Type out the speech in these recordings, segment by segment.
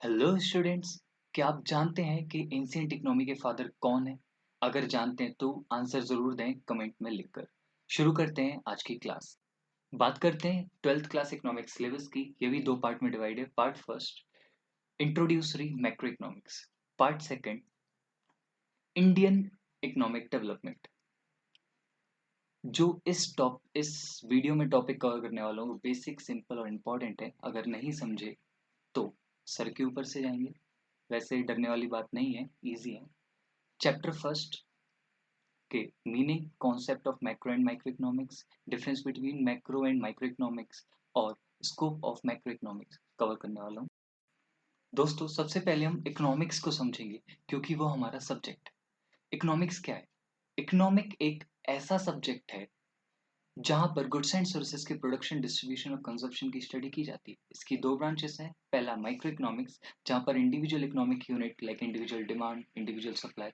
Hello students. क्या आप जानते हैं कि एंशिएंट इकोनॉमी के फादर कौन है? अगर जानते हैं तो आंसर जरूर दें कमेंट में लिखकर। शुरू करते हैं आज की क्लास। बात करते हैं 12th क्लास इकोनॉमिक्स सिलेबस की। ये भी दो पार्ट में डिवाइड है। Part first introductory macro economics, part second Indian economic development. जो इस वीडियो में टॉपिक कवर करने वाला हूँ बेसिक, सिंपल और इम्पोर्टेंट है। अगर नहीं समझे तो सर के ऊपर से जाएंगे। वैसे डरने वाली बात नहीं है, इजी है। चैप्टर फर्स्ट के meaning, concept of macro and micro economics, difference between macro and micro economics और scope of macro economics cover करने वाला हूँ। दोस्तों, सबसे पहले हम इकोनॉमिक्स को समझेंगे क्योंकि वो हमारा सब्जेक्ट है। इकोनॉमिक्स क्या है? इकोनॉमिक एक ऐसा सब्जेक्ट है जहां पर गुड्स एंड सर्विसेज के प्रोडक्शन, डिस्ट्रीब्यूशन और कंजप्शन की स्टडी की जाती है। इसकी दो ब्रांचेस हैं। पहला माइक्रो इकोनॉमिक्स, जहां पर individual economic unit like individual demand, individual supply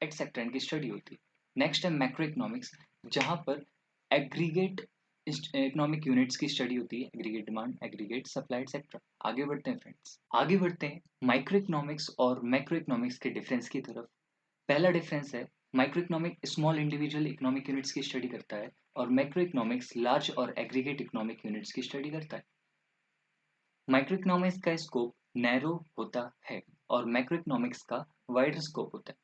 etcetera इनकी स्टडी होती है। नेक्स्ट है मैक्रो इकोनॉमिक्स, जहां पर एग्रीगेट इकोनॉमिक यूनिट्स की स्टडी होती है, aggregate demand, aggregate supply etcetera. आगे बढ़ते हैं फ्रेंड्स, आगे बढ़ते हैं माइक्रो इकोनॉमिक्स और मैक्रो इकोनॉमिक्स के डिफरेंस की तरफ। पहला डिफरेंस है micro economic small individual economic units की स्टडी करता है और मैक्रो इकोनॉमिक्स लार्ज और एग्रीगेट इकोनॉमिक यूनिट्स की स्टडी करता है। माइक्रो इकोनॉमिक्स का स्कोप नैरो होता है और मैक्रो इकोनॉमिक्स का वाइडर स्कोप होता है।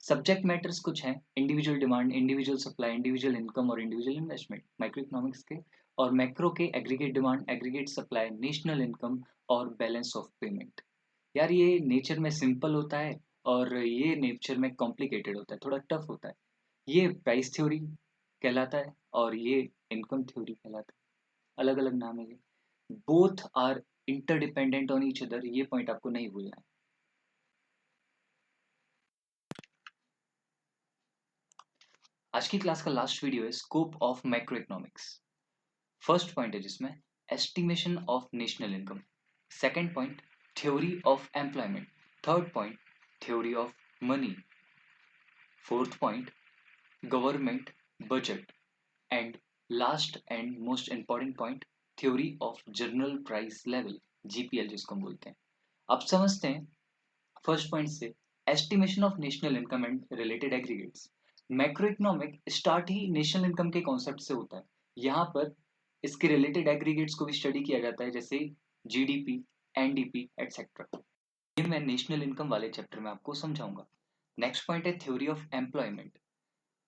सब्जेक्ट मैटर्स कुछ हैं: individual demand, individual supply, individual income और इंडिविजुअल इन्वेस्टमेंट माइक्रो इकोनॉमिक्स के। और मैक्रो के aggregate demand, aggregate supply, national income और बैलेंस ऑफ पेमेंट। यार, ये नेचर में सिंपल होता है और ये नेचर में कॉम्प्लिकेटेड होता है, थोड़ा टफ होता है। ये प्राइस थ्योरी कहलाता है और ये इनकम थ्योरी कहलाता है। अलग अलग नाम है ये। Both are interdependent on each other, ये पॉइंट आपको नहीं भूलना है। आज की क्लास का लास्ट वीडियो है scope of macro economics. First point है जिसमें estimation of national income. Second point theory of employment. Third point theory of money. Fourth point government budget. And last and most important point theory of general price level, GPL जिसको हम बोलते हैं। अब समझते हैं first point से estimation of national income and related aggregates. Macro economic start he national income के concept से होता है। यहाँ पर इसके रिलेटेड एग्रीगेट्स को भी स्टडी किया जाता है, जैसे जीडीपी, एनडीपी एक्सेट्रा। ये मैं नेशनल इनकम वाले चैप्टर में आपको समझाऊंगा। नेक्स्ट पॉइंट है थ्योरी ऑफ एम्प्लॉयमेंट।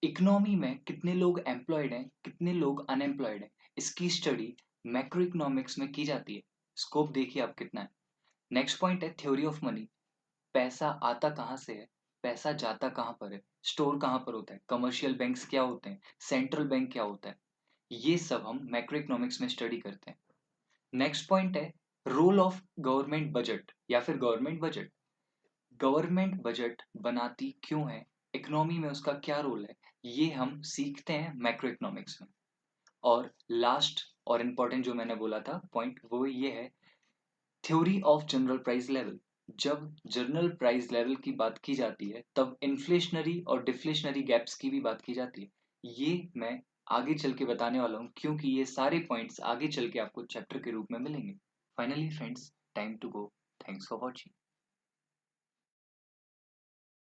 इकोनॉमी में कितने लोग एम्प्लॉयड हैं, कितने लोग अनएम्प्लॉयड हैं, इसकी स्टडी मैक्रो इकोनॉमिक्स में की जाती है। स्कोप देखिए आप कितना है। नेक्स्ट पॉइंट है थ्योरी ऑफ मनी। पैसा आता कहाँ से है, पैसा जाता कहाँ पर है, स्टोर कहाँ पर होता है, कमर्शियल बैंक्स क्या होते हैं, सेंट्रल बैंक क्या होता है, ये सब हम मैक्रो इकोनॉमिक्स में स्टडी करते हैं। नेक्स्ट पॉइंट है रोल ऑफ गवर्नमेंट बजट या फिर गवर्नमेंट बजट। गवर्नमेंट बजट बनाती क्यों है, इकोनॉमी में उसका क्या रोल है, ये हम सीखते हैं मैक्रो इकोनॉमिक्स में। और लास्ट और इम्पोर्टेंट जो मैंने बोला था पॉइंट, वो ये है theory of general price level. जब जनरल प्राइस लेवल की बात की जाती है तब इन्फ्लेशनरी और डिफ्लेशनरी गैप्स की भी बात की जाती है। ये मैं आगे चल के बताने वाला हूँ क्योंकि ये सारे पॉइंट्स आगे चल के आपको चैप्टर के रूप में मिलेंगे। Finally friends, time to go. Thanks for watching.